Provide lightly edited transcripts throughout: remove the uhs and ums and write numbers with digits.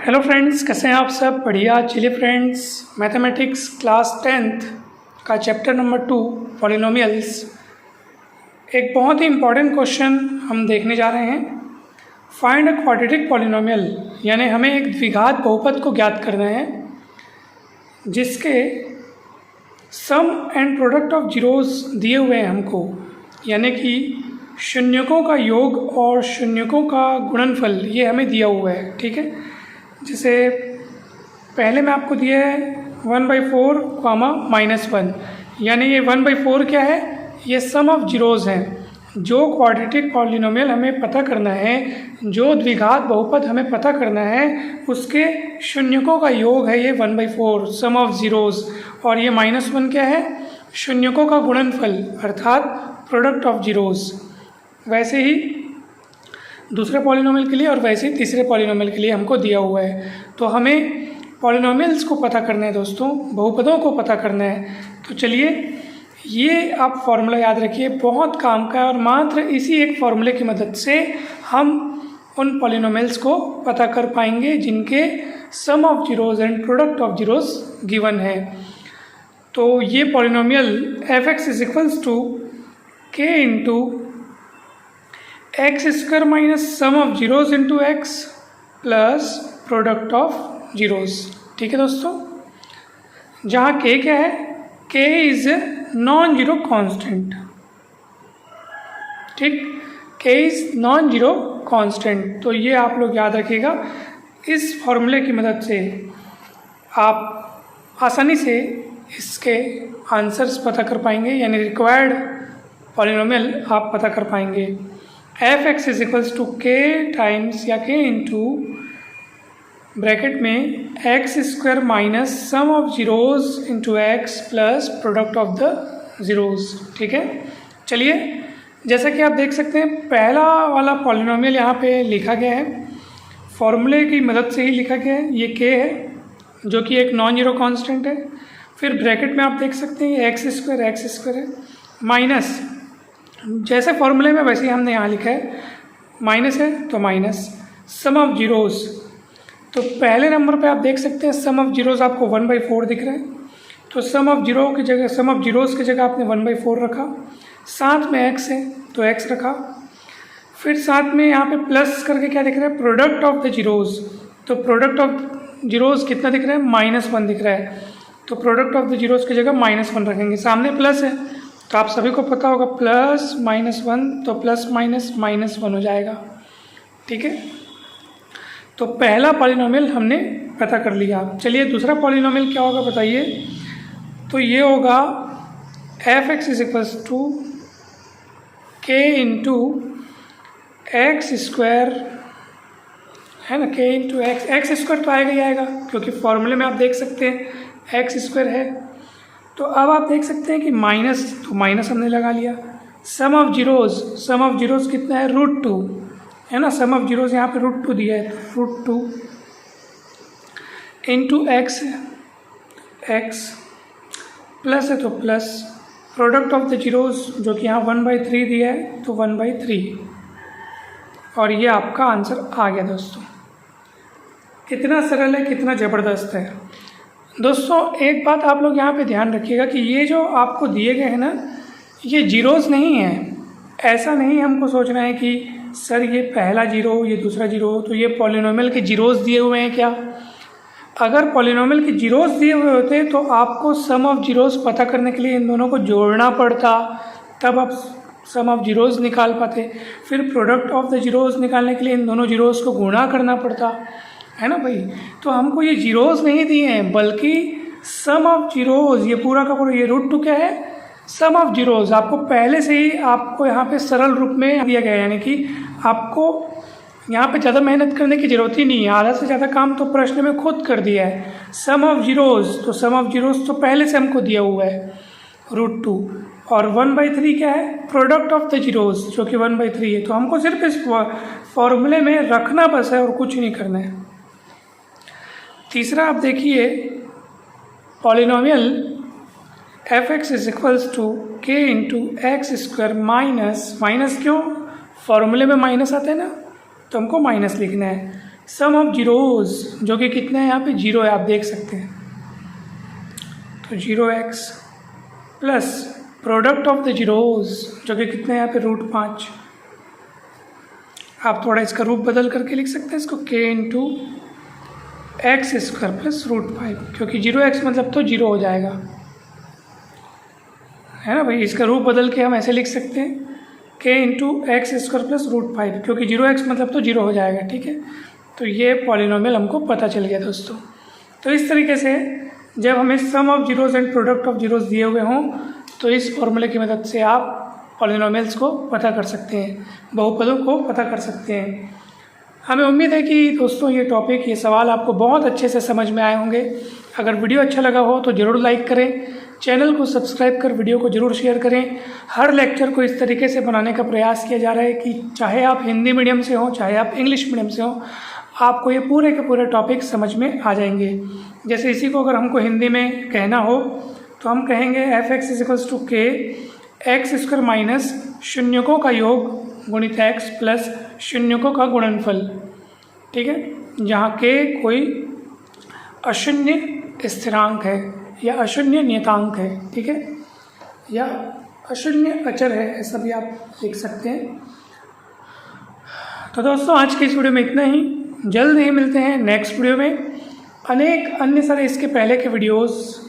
Hello friends, कैसे हैं आप सब? बढ़िया। चलिए फ्रेंड्स, मैथमेटिक्स क्लास 10th का चैप्टर नंबर 2 पॉलिनोमियल्स, एक बहुत ही इम्पॉर्टेंट क्वेश्चन हम देखने जा रहे हैं। फाइंड अ क्वाड्रेटिक पॉलिनोमियल, यानी हमें एक द्विघात बहुपद को ज्ञात करना है जिसके सम एंड प्रोडक्ट ऑफ जीरोस दिए हुए हैं हमको, यानी कि शून्यकों का योग और शून्यकों का गुणनफल, ये हमें दिया हुआ है। ठीक है, जैसे पहले में आपको दिया है 1/4 -1, यानी ये 1/4 क्या है? ये सम ऑफ जीरोज़ हैं। जो क्वाड्रेटिक पॉलिनोमियल हमें पता करना है, जो द्विघात बहुपद हमें पता करना है, उसके शून्यकों का योग है ये 1/4 सम ऑफ जीरोज़, और ये -1 क्या है? शून्यकों का गुणनफल अर्थात प्रोडक्ट ऑफ जीरोज़। वैसे ही दूसरे पॉलिनोमियल के लिए और वैसे ही तीसरे पॉलिनोमियल के लिए हमको दिया हुआ है। तो हमें पॉलिनोमियल्स को पता करना है दोस्तों, बहुपदों को पता करना है। तो चलिए, ये आप फॉर्मूला याद रखिए, बहुत काम का है, और मात्र इसी एक फॉर्मूले की मदद से हम उन पॉलिनोमियल्स को पता कर पाएंगे जिनके sum of zeros and product of zeros given है। तो ये polynomial f(x) = k into x square minus sum of zeros into x plus product of zeros. ठीक है दोस्तों, जहाँ k क्या है? k is non zero constant. ठीक, k is non zero constant. तो ये आप लोग याद रखिएगा। इस फॉर्मूले की मदद से आप आसानी से इसके आंसर्स पता कर पाएंगे, यानी रिक्वायर्ड पॉलिनोमियल आप पता कर पाएंगे। f(x) = k टाइम्स या k इंटू ब्रैकेट में x square minus sum of zeros into x plus product of the zeros. ठीक है, चलिए, जैसा कि आप देख सकते हैं, पहला वाला पॉलिनोमियल यहाँ पे लिखा गया है, फॉर्मूले की मदद से ही लिखा गया है। ये k है जो कि एक नॉन जीरो कांस्टेंट है। फिर ब्रैकेट में आप देख सकते हैं एक्स स्क्वायर है, माइनस जैसे फॉर्मूले में वैसे ही हमने यहाँ लिखा है, माइनस है तो माइनस सम ऑफ जीरोज़। तो पहले नंबर पे आप देख सकते हैं सम ऑफ जीरोज़ आपको 1/4 दिख रहा है, तो सम ऑफ जीरोज़ की जगह आपने 1/4 रखा। साथ में x है तो x रखा। फिर साथ में यहाँ पे प्लस करके क्या दिख रहा है? Product of the zeros. तो प्रोडक्ट ऑफ जीरोज़ कितना दिख रहा है? -1 दिख रहा है। तो प्रोडक्ट ऑफ द जीरोज़ की जगह -1 रखेंगे। सामने प्लस है तो आप सभी को पता होगा प्लस -1, तो प्लस माइनस -1 हो जाएगा। ठीक है, तो पहला पॉलिनोमियल हमने पता कर लिया। चलिए, दूसरा पॉलिनोमियल क्या होगा बताइए? तो ये होगा f(x) = k into x square, है ना? k इंटू एक्स स्क्वायर तो आएगा ही आएगा, क्योंकि फॉर्मूले में आप देख सकते हैं एक्स स्क्वायर है। तो अब आप देख सकते हैं कि माइनस, तो माइनस हमने लगा लिया। सम ऑफ जीरोज़ कितना है? √2 है ना? सम ऑफ जीरोज़ यहाँ पे √2 दिया है, √2 इंटू एक्स प्लस है तो plus product of the zeros जो कि यहाँ 1/3 दिया है, तो 1/3, और ये आपका आंसर आ गया दोस्तों। कितना सरल है, कितना ज़बरदस्त है दोस्तों। एक बात आप लोग यहाँ पे ध्यान रखिएगा कि ये जो आपको दिए गए हैं ना, ये जीरोज़ नहीं है। ऐसा नहीं हमको सोचना है कि सर ये पहला जीरो, ये दूसरा जीरो, तो ये पॉलिनोमियल के जीरोज़ दिए हुए हैं क्या? अगर पॉलिनोमियल के जीरोज़ दिए हुए होते तो आपको सम ऑफ जीरोज़ पता करने के लिए इन दोनों को जोड़ना पड़ता, तब आप सम ऑफ जीरोज़ निकाल पाते। फिर प्रोडक्ट ऑफ द जीरोज़ निकालने के लिए इन दोनों जीरोज़ को गुणा करना पड़ता, है ना भाई? तो हमको ये जीरोज़ नहीं दिए हैं, बल्कि सम ऑफ जीरोज़। ये पूरा का पूरा ये √2 क्या है? सम ऑफ जीरोज़। आपको पहले से ही आपको यहाँ पे सरल रूप में दिया गया है, यानी कि आपको यहाँ पे ज़्यादा मेहनत करने की ज़रूरत ही नहीं है। आधा से ज़्यादा काम तो प्रश्न में खुद कर दिया है। सम ऑफ जीरोज़, तो सम ऑफ जीरोज़ तो पहले से हमको दिया हुआ है √2, और 1/3 क्या है? प्रोडक्ट ऑफ द जीरोज़ जो कि 1/3 है। तो हमको सिर्फ इस फॉर्मूले में रखना बस है और कुछ नहीं करना है। तीसरा आप देखिए, polynomial f(x) = k into x square minus क्यों? फॉर्मूले में माइनस आता है ना, तो हमको माइनस लिखना है। सम ऑफ जीरोज़ जो कि कितने हैं यहाँ पे 0 है, आप देख सकते हैं। तो 0x plus product of the zeros जो कि कितने हैं यहाँ पे √5। आप थोड़ा इसका रूप बदल करके लिख सकते हैं इसको k into x square plus √5, क्योंकि 0x मतलब तो 0 हो जाएगा, है ना भाई। इसका रूप बदल के हम ऐसे लिख सकते हैं k into x square plus √5, क्योंकि 0x मतलब तो 0 हो जाएगा, ठीक है। तो ये पॉलिनोमियल हमको पता चल गया दोस्तों। तो इस तरीके से जब हमें sum of zeros and product of zeros दिए हुए हों तो इस फॉर्मूले की मदद से आप पॉलिनोमियल्स को पता कर सकते हैं, बहुपदों को पता कर सकते हैं। हमें उम्मीद है कि दोस्तों ये टॉपिक, ये सवाल आपको बहुत अच्छे से समझ में आए होंगे। अगर वीडियो अच्छा लगा हो तो ज़रूर लाइक करें, चैनल को सब्सक्राइब कर वीडियो को ज़रूर शेयर करें। हर लेक्चर को इस तरीके से बनाने का प्रयास किया जा रहा है कि चाहे आप हिंदी मीडियम से हों, चाहे आप इंग्लिश मीडियम से हों, आपको ये पूरे के पूरे टॉपिक समझ में आ जाएंगे। जैसे इसी को अगर हमको हिंदी में कहना हो तो हम कहेंगे f(x) = k x square minus शून्यकों का योग गुणित x प्लस शून्यकों का गुणनफल, ठीक है। जहाँ k कोई अशून्य स्थिरांक है या अशून्य नियतांक है, ठीक है, या अशून्य अचर है, ऐसा भी आप लिख सकते हैं। तो दोस्तों आज की इस वीडियो में इतना ही। जल्द ही मिलते हैं नेक्स्ट वीडियो में। अनेक अन्य सारे इसके पहले के वीडियोस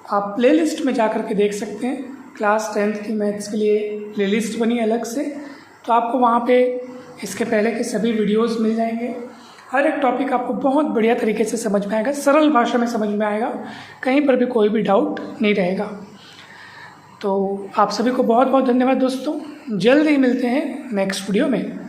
आप प्लेलिस्ट में जा कर के देख सकते हैं। क्लास 10th की मैथ्स के लिए प्लेलिस्ट बनी अलग से, तो आपको वहाँ पे इसके पहले के सभी वीडियोस मिल जाएंगे। हर एक टॉपिक आपको बहुत बढ़िया तरीके से समझ में आएगा, सरल भाषा में समझ में आएगा, कहीं पर भी कोई भी डाउट नहीं रहेगा। तो आप सभी को बहुत बहुत धन्यवाद दोस्तों। जल्द ही मिलते हैं नेक्स्ट वीडियो में।